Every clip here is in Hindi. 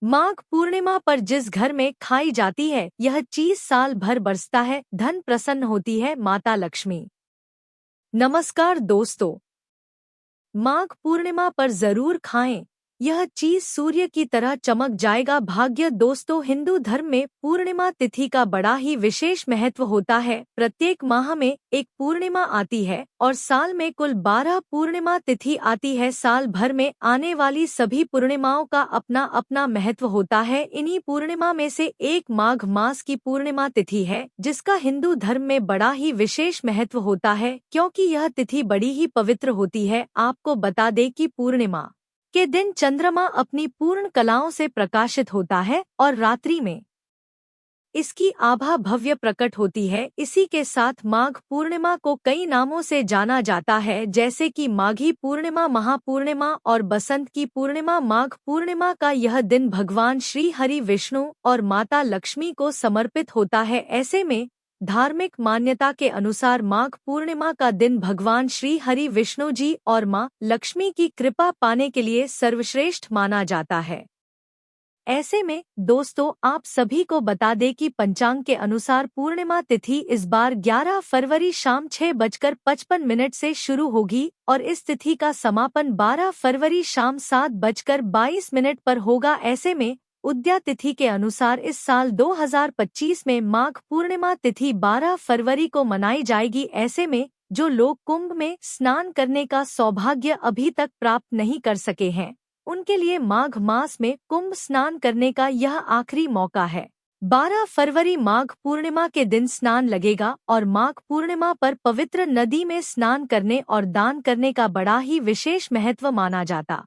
माघ पूर्णिमा पर जिस घर में खाई जाती है यह चीज साल भर बरसता है, धन प्रसन्न होती है माता लक्ष्मी। नमस्कार दोस्तों, माघ पूर्णिमा पर जरूर खाएं, यह चीज सूर्य की तरह चमक जाएगा भाग्य। दोस्तों, हिंदू धर्म में पूर्णिमा तिथि का बड़ा ही विशेष महत्व होता है। प्रत्येक माह में एक पूर्णिमा आती है और साल में कुल 12 पूर्णिमा तिथि आती है। साल भर में आने वाली सभी पूर्णिमाओं का अपना अपना महत्व होता है। इन्हीं पूर्णिमा में से एक माघ मास की पूर्णिमा तिथि है, जिसका हिंदू धर्म में बड़ा ही विशेष महत्व होता है, क्योंकि यह तिथि बड़ी ही पवित्र होती है। आपको बता दें कि पूर्णिमा के दिन चंद्रमा अपनी पूर्ण कलाओं से प्रकाशित होता है और रात्रि में इसकी आभा भव्य प्रकट होती है। इसी के साथ माघ पूर्णिमा को कई नामों से जाना जाता है, जैसे कि माघी पूर्णिमा, महापूर्णिमा और बसंत की पूर्णिमा। माघ पूर्णिमा का यह दिन भगवान श्री हरि विष्णु और माता लक्ष्मी को समर्पित होता है। ऐसे में धार्मिक मान्यता के अनुसार माघ पूर्णिमा का दिन भगवान श्री हरि विष्णु जी और माँ लक्ष्मी की कृपा पाने के लिए सर्वश्रेष्ठ माना जाता है। ऐसे में दोस्तों, आप सभी को बता दें कि पंचांग के अनुसार पूर्णिमा तिथि इस बार 11 फरवरी शाम 6:55 से शुरू होगी और इस तिथि का समापन 12 फरवरी शाम 7:22 पर होगा। ऐसे में उदया तिथि के अनुसार इस साल 2025 में माघ पूर्णिमा तिथि 12 फरवरी को मनाई जाएगी। ऐसे में जो लोग कुंभ में स्नान करने का सौभाग्य अभी तक प्राप्त नहीं कर सके हैं, उनके लिए माघ मास में कुंभ स्नान करने का यह आखिरी मौका है। 12 फरवरी माघ पूर्णिमा के दिन स्नान लगेगा और माघ पूर्णिमा पर पवित्र नदी में स्नान करने और दान करने का बड़ा ही विशेष महत्व माना जाता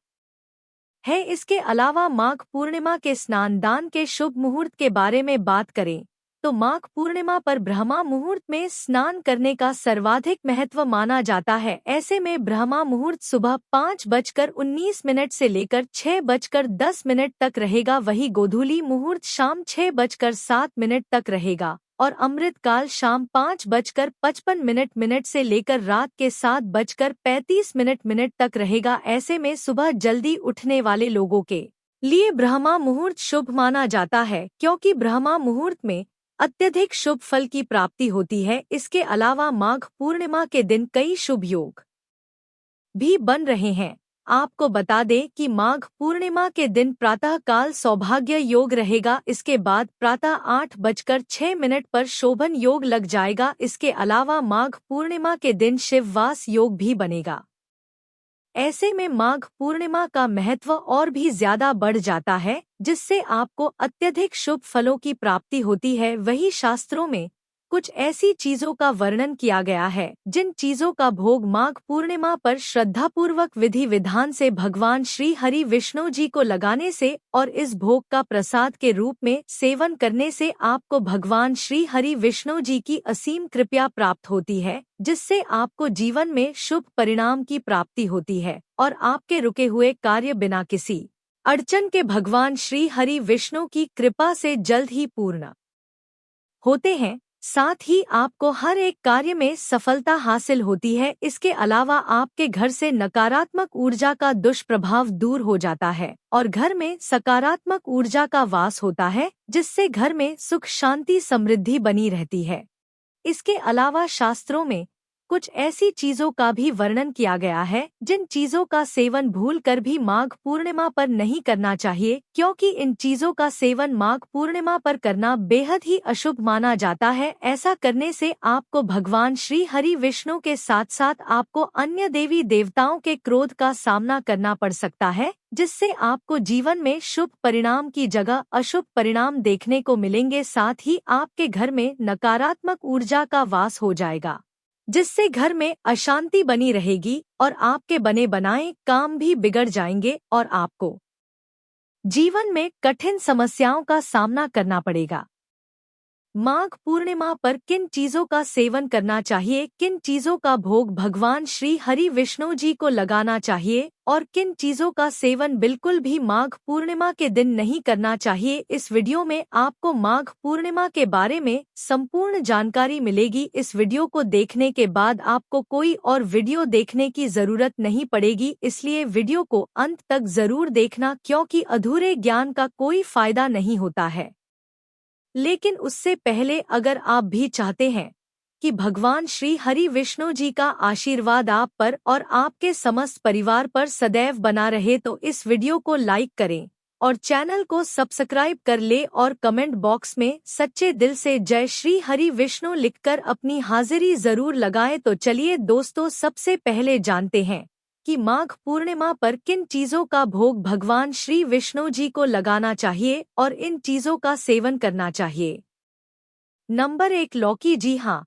है। इसके अलावा माघ पूर्णिमा के स्नान दान के शुभ मुहूर्त के बारे में बात करें तो माघ पूर्णिमा पर ब्रह्मा मुहूर्त में स्नान करने का सर्वाधिक महत्व माना जाता है। ऐसे में ब्रह्मा मुहूर्त सुबह 5:19 से लेकर 6:10 तक रहेगा। वही गोधूली मुहूर्त शाम 6:07 तक रहेगा और अमृत काल शाम 5:55 से लेकर रात के 7:35 तक रहेगा। ऐसे में सुबह जल्दी उठने वाले लोगों के लिए ब्रह्मा मुहूर्त शुभ माना जाता है, क्योंकि ब्रह्मा मुहूर्त में अत्यधिक शुभ फल की प्राप्ति होती है। इसके अलावा माघ पूर्णिमा के दिन कई शुभ योग भी बन रहे हैं। आपको बता दें कि माघ पूर्णिमा के दिन प्रातः काल सौभाग्य योग रहेगा। इसके बाद प्रातः 8:06 पर शोभन योग लग जाएगा। इसके अलावा माघ पूर्णिमा के दिन शिववास योग भी बनेगा। ऐसे में माघ पूर्णिमा का महत्व और भी ज्यादा बढ़ जाता है, जिससे आपको अत्यधिक शुभ फलों की प्राप्ति होती है। वही शास्त्रों में कुछ ऐसी चीजों का वर्णन किया गया है जिन चीजों का भोग माघ पूर्णिमा पर श्रद्धापूर्वक विधि विधान से भगवान श्री हरि विष्णु जी को लगाने से और इस भोग का प्रसाद के रूप में सेवन करने से आपको भगवान श्री हरि विष्णु जी की असीम कृपा प्राप्त होती है, जिससे आपको जीवन में शुभ परिणाम की प्राप्ति होती है और आपके रुके हुए कार्य बिना किसी अड़चन के भगवान श्री हरि विष्णु की कृपा से जल्द ही पूर्ण होते हैं। साथ ही आपको हर एक कार्य में सफलता हासिल होती है। इसके अलावा आपके घर से नकारात्मक ऊर्जा का दुष्प्रभाव दूर हो जाता है और घर में सकारात्मक ऊर्जा का वास होता है, जिससे घर में सुख शांति समृद्धि बनी रहती है। इसके अलावा शास्त्रों में कुछ ऐसी चीजों का भी वर्णन किया गया है जिन चीजों का सेवन भूलकर भी माघ पूर्णिमा पर नहीं करना चाहिए, क्योंकि इन चीजों का सेवन माघ पूर्णिमा पर करना बेहद ही अशुभ माना जाता है। ऐसा करने से आपको भगवान श्री हरि विष्णु के साथ साथ आपको अन्य देवी देवताओं के क्रोध का सामना करना पड़ सकता है, जिससे आपको जीवन में शुभ परिणाम की जगह अशुभ परिणाम देखने को मिलेंगे। साथ ही आपके घर में नकारात्मक ऊर्जा का वास हो जाएगा, जिससे घर में अशांति बनी रहेगी और आपके बने बनाए काम भी बिगड़ जाएंगे और आपको जीवन में कठिन समस्याओं का सामना करना पड़ेगा। माघ पूर्णिमा पर किन चीजों का सेवन करना चाहिए, किन चीजों का भोग भगवान श्री हरि विष्णु जी को लगाना चाहिए और किन चीजों का सेवन बिल्कुल भी माघ पूर्णिमा के दिन नहीं करना चाहिए, इस वीडियो में आपको माघ पूर्णिमा के बारे में संपूर्ण जानकारी मिलेगी। इस वीडियो को देखने के बाद आपको कोई और वीडियो देखने की जरूरत नहीं पड़ेगी, इसलिए वीडियो को अंत तक जरूर देखना, क्योंकि अधूरे ज्ञान का कोई फायदा नहीं होता है। लेकिन उससे पहले अगर आप भी चाहते हैं कि भगवान श्री हरि विष्णु जी का आशीर्वाद आप पर और आपके समस्त परिवार पर सदैव बना रहे, तो इस वीडियो को लाइक करें और चैनल को सब्सक्राइब कर ले और कमेंट बॉक्स में सच्चे दिल से जय श्री हरि विष्णु लिखकर अपनी हाजिरी जरूर लगाएं। तो चलिए दोस्तों, सबसे पहले जानते हैं कि माघ पूर्णिमा पर किन चीजों का भोग भगवान श्री विष्णु जी को लगाना चाहिए और इन चीजों का सेवन करना चाहिए। नंबर 1, लौकी। जी हाँ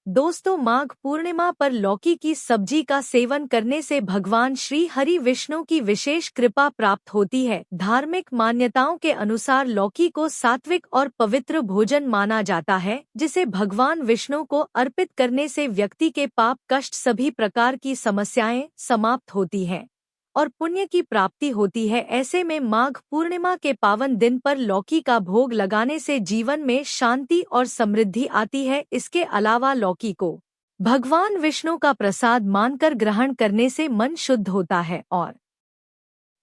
दोस्तों, माघ पूर्णिमा पर लौकी की सब्जी का सेवन करने से भगवान श्री हरि विष्णु की विशेष कृपा प्राप्त होती है। धार्मिक मान्यताओं के अनुसार लौकी को सात्विक और पवित्र भोजन माना जाता है, जिसे भगवान विष्णु को अर्पित करने से व्यक्ति के पाप कष्ट सभी प्रकार की समस्याएं समाप्त होती हैं और पुण्य की प्राप्ति होती है। ऐसे में माघ पूर्णिमा के पावन दिन पर लौकी का भोग लगाने से जीवन में शांति और समृद्धि आती है। इसके अलावा लौकी को भगवान विष्णु का प्रसाद मानकर ग्रहण करने से मन शुद्ध होता है और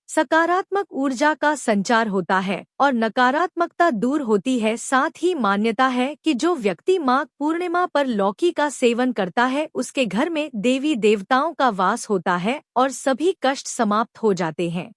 सकारात्मक ऊर्जा का संचार होता है और नकारात्मकता दूर होती है। साथ ही मान्यता है कि जो व्यक्ति माघ पूर्णिमा पर लौकी का सेवन करता है, उसके घर में देवी देवताओं का वास होता है और सभी कष्ट समाप्त हो जाते हैं।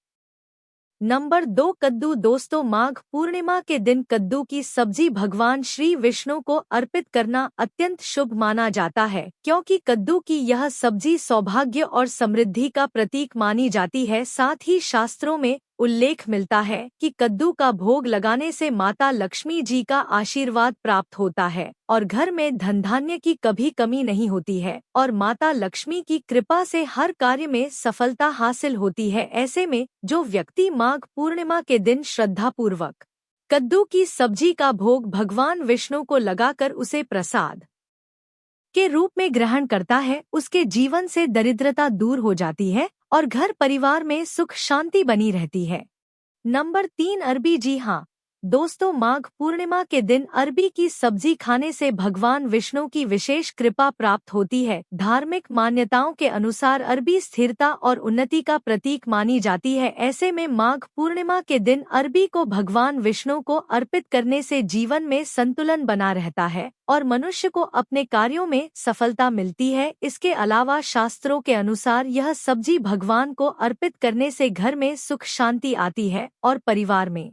नंबर 2, कद्दू। दोस्तों, माघ पूर्णिमा के दिन कद्दू की सब्जी भगवान श्री विष्णु को अर्पित करना अत्यंत शुभ माना जाता है, क्योंकि कद्दू की यह सब्जी सौभाग्य और समृद्धि का प्रतीक मानी जाती है। साथ ही शास्त्रों में उल्लेख मिलता है कि कद्दू का भोग लगाने से माता लक्ष्मी जी का आशीर्वाद प्राप्त होता है और घर में धन धान्य की कभी कमी नहीं होती है और माता लक्ष्मी की कृपा से हर कार्य में सफलता हासिल होती है। ऐसे में जो व्यक्ति माघ पूर्णिमा के दिन श्रद्धापूर्वक कद्दू की सब्जी का भोग भगवान विष्णु को लगाकर उसे प्रसाद के रूप में ग्रहण करता है, उसके जीवन से दरिद्रता दूर हो जाती है और घर परिवार में सुख शांति बनी रहती है। नंबर 3, अरबी। जी हाँ दोस्तों, माघ पूर्णिमा के दिन अरबी की सब्जी खाने से भगवान विष्णु की विशेष कृपा प्राप्त होती है। धार्मिक मान्यताओं के अनुसार अरबी स्थिरता और उन्नति का प्रतीक मानी जाती है। ऐसे में माघ पूर्णिमा के दिन अरबी को भगवान विष्णु को अर्पित करने से जीवन में संतुलन बना रहता है और मनुष्य को अपने कार्यों में सफलता मिलती है। इसके अलावा शास्त्रों के अनुसार यह सब्जी भगवान को अर्पित करने से घर में सुख शांति आती है और परिवार में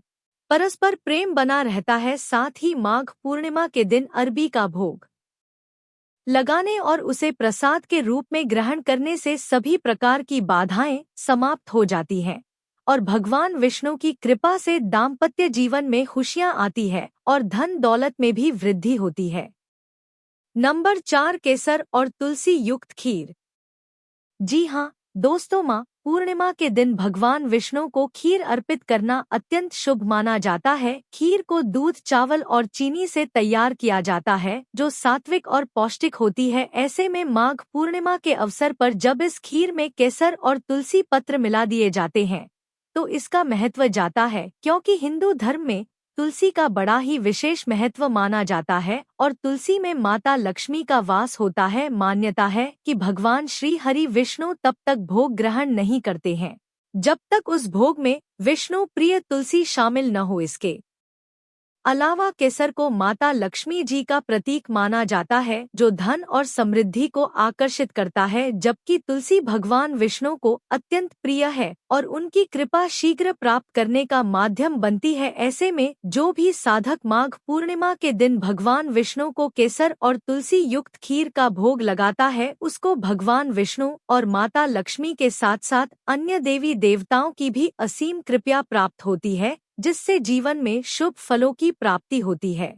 परस्पर प्रेम बना रहता है। साथ ही माघ पूर्णिमा के दिन अरबी का भोग लगाने और उसे प्रसाद के रूप में ग्रहण करने से सभी प्रकार की बाधाएं समाप्त हो जाती हैं और भगवान विष्णु की कृपा से दाम्पत्य जीवन में खुशियां आती है और धन दौलत में भी वृद्धि होती है। नंबर 4, केसर और तुलसी युक्त खीर। जी हाँ दोस्तों, माघ पूर्णिमा के दिन भगवान विष्णु को खीर अर्पित करना अत्यंत शुभ माना जाता है। खीर को दूध, चावल और चीनी से तैयार किया जाता है, जो सात्विक और पौष्टिक होती है। ऐसे में माघ पूर्णिमा के अवसर पर जब इस खीर में केसर और तुलसी पत्र मिला दिए जाते हैं, तो इसका महत्व जाता है, क्योंकि हिंदू धर्म में तुलसी का बड़ा ही विशेष महत्व माना जाता है और तुलसी में माता लक्ष्मी का वास होता है। मान्यता है कि भगवान श्री हरि विष्णु तब तक भोग ग्रहण नहीं करते हैं जब तक उस भोग में विष्णु प्रिय तुलसी शामिल न हो। इसके अलावा केसर को माता लक्ष्मी जी का प्रतीक माना जाता है, जो धन और समृद्धि को आकर्षित करता है, जबकि तुलसी भगवान विष्णु को अत्यंत प्रिय है और उनकी कृपा शीघ्र प्राप्त करने का माध्यम बनती है। ऐसे में जो भी साधक माघ पूर्णिमा के दिन भगवान विष्णु को केसर और तुलसी युक्त खीर का भोग लगाता है, उसको भगवान विष्णु और माता लक्ष्मी के साथ साथ अन्य देवी देवताओं की भी असीम कृपा प्राप्त होती है, जिससे जीवन में शुभ फलों की प्राप्ति होती है।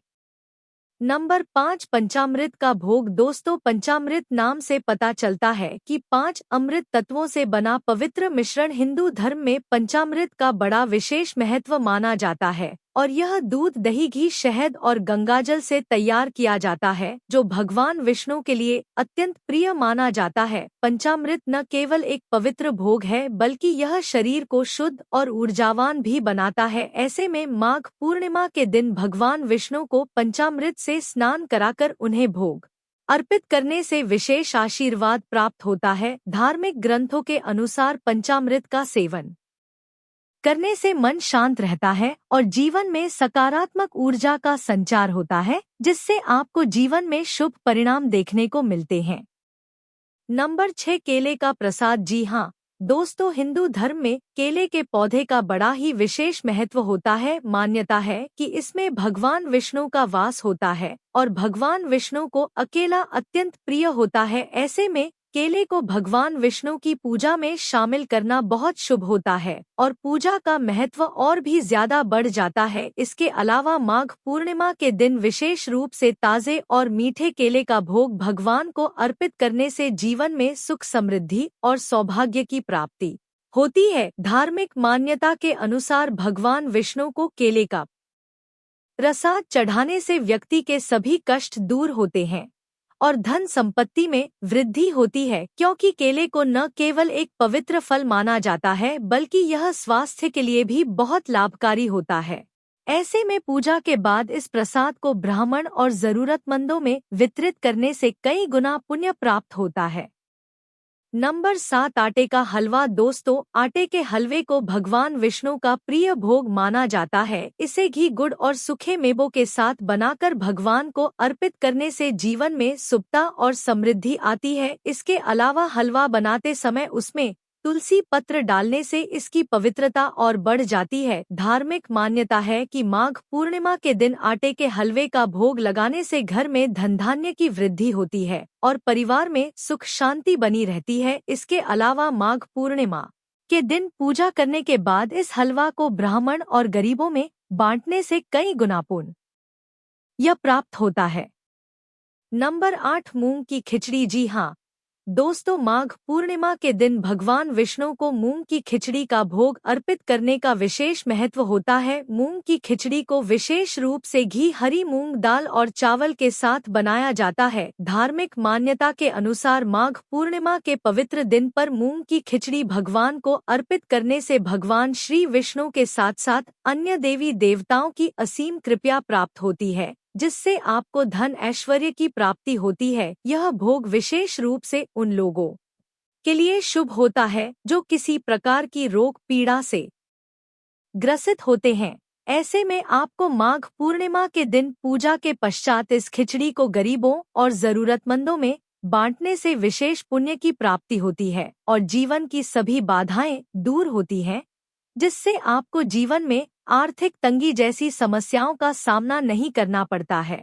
नंबर 5, पंचामृत का भोग। दोस्तों, पंचामृत नाम से पता चलता है कि 5 अमृत तत्वों से बना पवित्र मिश्रण हिंदू धर्म में पंचामृत का बड़ा विशेष महत्व माना जाता है और यह दूध, दही, घी, शहद और गंगाजल से तैयार किया जाता है, जो भगवान विष्णु के लिए अत्यंत प्रिय माना जाता है। पंचामृत न केवल एक पवित्र भोग है, बल्कि यह शरीर को शुद्ध और ऊर्जावान भी बनाता है। ऐसे में माघ पूर्णिमा के दिन भगवान विष्णु को पंचामृत से स्नान कराकर उन्हें भोग अर्पित करने से विशेष आशीर्वाद प्राप्त होता है। धार्मिक ग्रंथों के अनुसार पंचामृत का सेवन करने से मन शांत रहता है और जीवन में सकारात्मक ऊर्जा का संचार होता है, जिससे आपको जीवन में शुभ परिणाम देखने को मिलते हैं। नंबर 6, केले का प्रसाद। जी हाँ दोस्तों, हिंदू धर्म में केले के पौधे का बड़ा ही विशेष महत्व होता है। मान्यता है कि इसमें भगवान विष्णु का वास होता है और भगवान विष्णु को अकेला अत्यंत प्रिय होता है। ऐसे में केले को भगवान विष्णु की पूजा में शामिल करना बहुत शुभ होता है और पूजा का महत्व और भी ज्यादा बढ़ जाता है। इसके अलावा माघ पूर्णिमा के दिन विशेष रूप से ताजे और मीठे केले का भोग भगवान को अर्पित करने से जीवन में सुख, समृद्धि और सौभाग्य की प्राप्ति होती है। धार्मिक मान्यता के अनुसार भगवान विष्णु को केले का प्रसाद चढ़ाने से व्यक्ति के सभी कष्ट दूर होते हैं और धन संपत्ति में वृद्धि होती है, क्योंकि केले को न केवल एक पवित्र फल माना जाता है, बल्कि यह स्वास्थ्य के लिए भी बहुत लाभकारी होता है। ऐसे में पूजा के बाद इस प्रसाद को ब्राह्मण और जरूरतमंदों में वितरित करने से कई गुना पुण्य प्राप्त होता है। नंबर 7, आटे का हलवा। दोस्तों, आटे के हलवे को भगवान विष्णु का प्रिय भोग माना जाता है। इसे घी, गुड़ और सूखे मेवों के साथ बनाकर भगवान को अर्पित करने से जीवन में शुभता और समृद्धि आती है। इसके अलावा हलवा बनाते समय उसमें तुलसी पत्र डालने से इसकी पवित्रता और बढ़ जाती है। धार्मिक मान्यता है कि माघ पूर्णिमा के दिन आटे के हलवे का भोग लगाने से घर में धन धान्य की वृद्धि होती है और परिवार में सुख शांति बनी रहती है। इसके अलावा माघ पूर्णिमा के दिन पूजा करने के बाद इस हलवा को ब्राह्मण और गरीबों में बांटने से कई गुना पुण्य यह प्राप्त होता है। नंबर 8, मूंग की खिचड़ी। जी हाँ दोस्तों, माघ पूर्णिमा के दिन भगवान विष्णु को मूंग की खिचड़ी का भोग अर्पित करने का विशेष महत्व होता है। मूंग की खिचड़ी को विशेष रूप से घी, हरी मूंग दाल और चावल के साथ बनाया जाता है। धार्मिक मान्यता के अनुसार माघ पूर्णिमा के पवित्र दिन पर मूंग की खिचड़ी भगवान को अर्पित करने से भगवान श्री विष्णु के साथ साथ अन्य देवी देवताओं की असीम कृपा प्राप्त होती है, जिससे आपको धन ऐश्वर्य की प्राप्ति होती है। यह भोग विशेष रूप से उन लोगों के लिए शुभ होता है जो किसी प्रकार की रोग पीड़ा से ग्रसित होते हैं। ऐसे में आपको माघ पूर्णिमा के दिन पूजा के पश्चात इस खिचड़ी को गरीबों और जरूरतमंदों में बांटने से विशेष पुण्य की प्राप्ति होती है और जीवन की सभी बाधाएं दूर होती हैं, जिससे आपको जीवन में आर्थिक तंगी जैसी समस्याओं का सामना नहीं करना पड़ता है।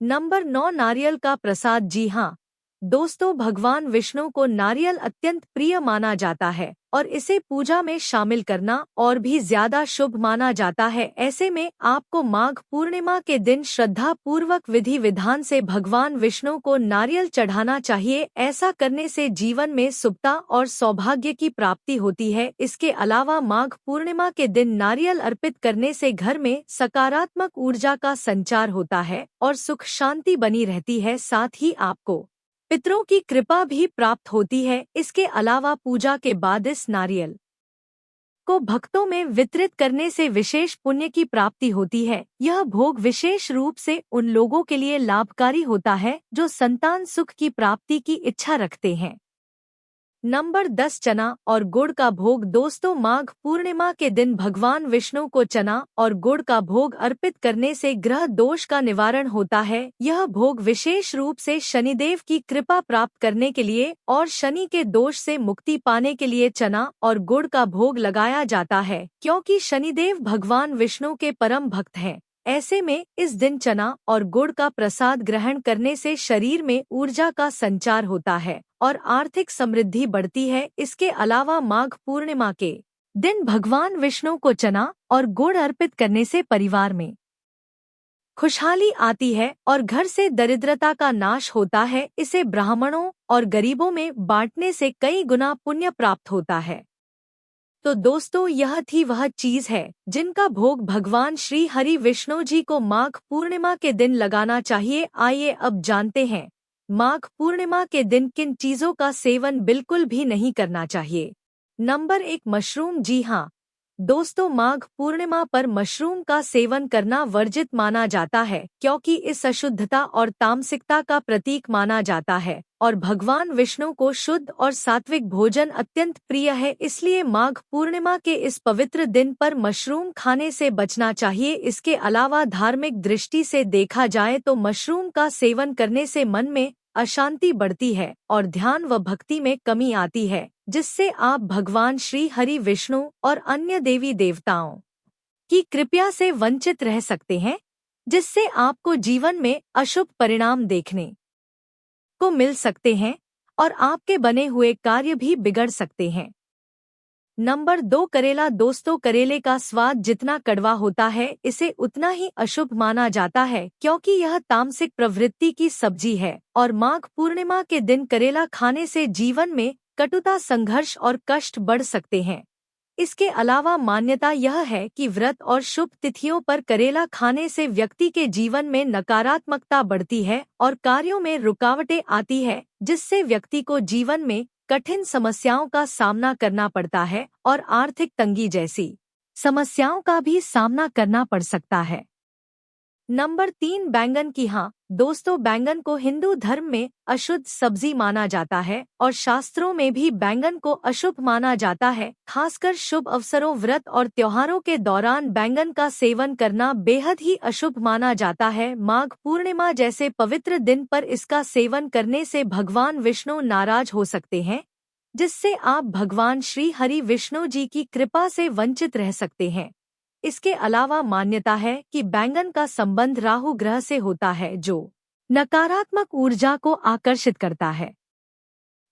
नंबर 9, नारियल का प्रसाद। जी हाँ दोस्तों, भगवान विष्णु को नारियल अत्यंत प्रिय माना जाता है और इसे पूजा में शामिल करना और भी ज्यादा शुभ माना जाता है। ऐसे में आपको माघ पूर्णिमा के दिन श्रद्धा पूर्वक विधि विधान से भगवान विष्णु को नारियल चढ़ाना चाहिए। ऐसा करने से जीवन में शुभता और सौभाग्य की प्राप्ति होती है। इसके अलावा माघ पूर्णिमा के दिन नारियल अर्पित करने से घर में सकारात्मक ऊर्जा का संचार होता है और सुख शांति बनी रहती है। साथ ही आपको पितरों की कृपा भी प्राप्त होती है। इसके अलावा पूजा के बाद इस नारियल को भक्तों में वितरित करने से विशेष पुण्य की प्राप्ति होती है। यह भोग विशेष रूप से उन लोगों के लिए लाभकारी होता है जो संतान सुख की प्राप्ति की इच्छा रखते हैं। नंबर 10, चना और गुड़ का भोग। दोस्तों, माघ पूर्णिमा के दिन भगवान विष्णु को चना और गुड़ का भोग अर्पित करने से ग्रह दोष का निवारण होता है। यह भोग विशेष रूप से शनिदेव की कृपा प्राप्त करने के लिए और शनि के दोष से मुक्ति पाने के लिए चना और गुड़ का भोग लगाया जाता है, क्योंकि शनिदेव भगवान विष्णु के परम भक्त हैं। ऐसे में इस दिन चना और गुड़ का प्रसाद ग्रहण करने से शरीर में ऊर्जा का संचार होता है और आर्थिक समृद्धि बढ़ती है। इसके अलावा माघ पूर्णिमा के दिन भगवान विष्णु को चना और गुड़ अर्पित करने से परिवार में खुशहाली आती है और घर से दरिद्रता का नाश होता है। इसे ब्राह्मणों और गरीबों में बांटने से कई गुना पुण्य प्राप्त होता है। तो दोस्तों यह थी वह चीज है जिनका भोग भगवान श्री हरि विष्णु जी को माघ पूर्णिमा के दिन लगाना चाहिए। आइए अब जानते हैं माघ पूर्णिमा के दिन किन चीजों का सेवन बिल्कुल भी नहीं करना चाहिए। Number 1, mushroom. जी हाँ दोस्तों, माघ पूर्णिमा पर मशरूम का सेवन करना वर्जित माना जाता है क्योंकि इस अशुद्धता और तामसिकता का प्रतीक माना जाता है और भगवान विष्णु को शुद्ध और सात्विक भोजन अत्यंत प्रिय है। इसलिए माघ पूर्णिमा के इस पवित्र दिन पर मशरूम खाने से बचना चाहिए। इसके अलावा धार्मिक दृष्टि से देखा जाए तो मशरूम का सेवन करने से मन में अशांति बढ़ती है और ध्यान व भक्ति में कमी आती है, जिससे आप भगवान श्री हरि विष्णु और अन्य देवी देवताओं की कृपा से वंचित रह सकते हैं, जिससे आपको जीवन में अशुभ परिणाम देखने को मिल सकते हैं और आपके बने हुए कार्य भी बिगड़ सकते हैं। नंबर 2, करेला। दोस्तों, करेले का स्वाद जितना कड़वा होता है इसे उतना ही अशुभ माना जाता है क्योंकि यह तामसिक प्रवृत्ति की सब्जी है और माघ पूर्णिमा के दिन करेला खाने से जीवन में कटुता, संघर्ष और कष्ट बढ़ सकते हैं। इसके अलावा मान्यता यह है कि व्रत और शुभ तिथियों पर करेला खाने से व्यक्ति के जीवन में नकारात्मकता बढ़ती है और कार्यों में रुकावटें आती है, जिससे व्यक्ति को जीवन में कठिन समस्याओं का सामना करना पड़ता है और आर्थिक तंगी जैसी समस्याओं का भी सामना करना पड़ सकता है। नंबर 3, बैंगन। की हाँ दोस्तों, बैंगन को हिंदू धर्म में अशुद्ध सब्जी माना जाता है और शास्त्रों में भी बैंगन को अशुभ माना जाता है। खासकर शुभ अवसरों, व्रत और त्योहारों के दौरान बैंगन का सेवन करना बेहद ही अशुभ माना जाता है। माघ पूर्णिमा जैसे पवित्र दिन पर इसका सेवन करने से भगवान विष्णु नाराज हो सकते हैं, जिससे आप भगवान श्री हरि विष्णु जी की कृपा से वंचित रह सकते हैं। इसके अलावा मान्यता है कि बैंगन का संबंध राहु ग्रह से होता है, जो नकारात्मक ऊर्जा को आकर्षित करता है।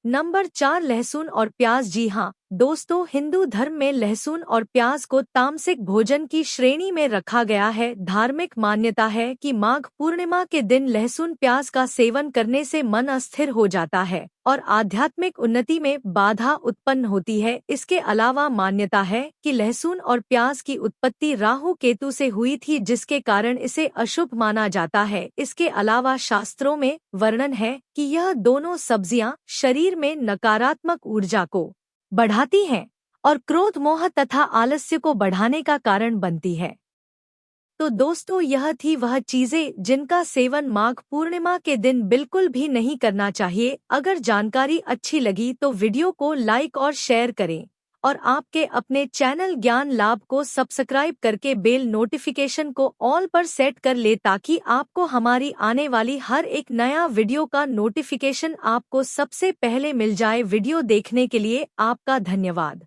नंबर 4, लहसुन और प्याज। जी हाँ दोस्तों, हिंदू धर्म में लहसुन और प्याज को तामसिक भोजन की श्रेणी में रखा गया है। धार्मिक मान्यता है कि माघ पूर्णिमा के दिन लहसुन प्याज का सेवन करने से मन अस्थिर हो जाता है और आध्यात्मिक उन्नति में बाधा उत्पन्न होती है। इसके अलावा मान्यता है कि लहसुन और प्याज की उत्पत्ति राहु केतु से हुई थी, जिसके कारण इसे अशुभ माना जाता है। इसके अलावा शास्त्रों में वर्णन है कि यह दोनों सब्जियां शरीर में नकारात्मक ऊर्जा को बढ़ाती हैं और क्रोध, मोह तथा आलस्य को बढ़ाने का कारण बनती है। तो दोस्तों यह थी वह चीजें जिनका सेवन माघ पूर्णिमा के दिन बिल्कुल भी नहीं करना चाहिए। अगर जानकारी अच्छी लगी तो वीडियो को लाइक और शेयर करें और आपके अपने चैनल ज्ञान लाभ को सब्सक्राइब करके बेल नोटिफिकेशन को ऑल पर सेट कर ले ताकि आपको हमारी आने वाली हर एक नया वीडियो का नोटिफिकेशन आपको सबसे पहले मिल जाए। वीडियो देखने के लिए आपका धन्यवाद।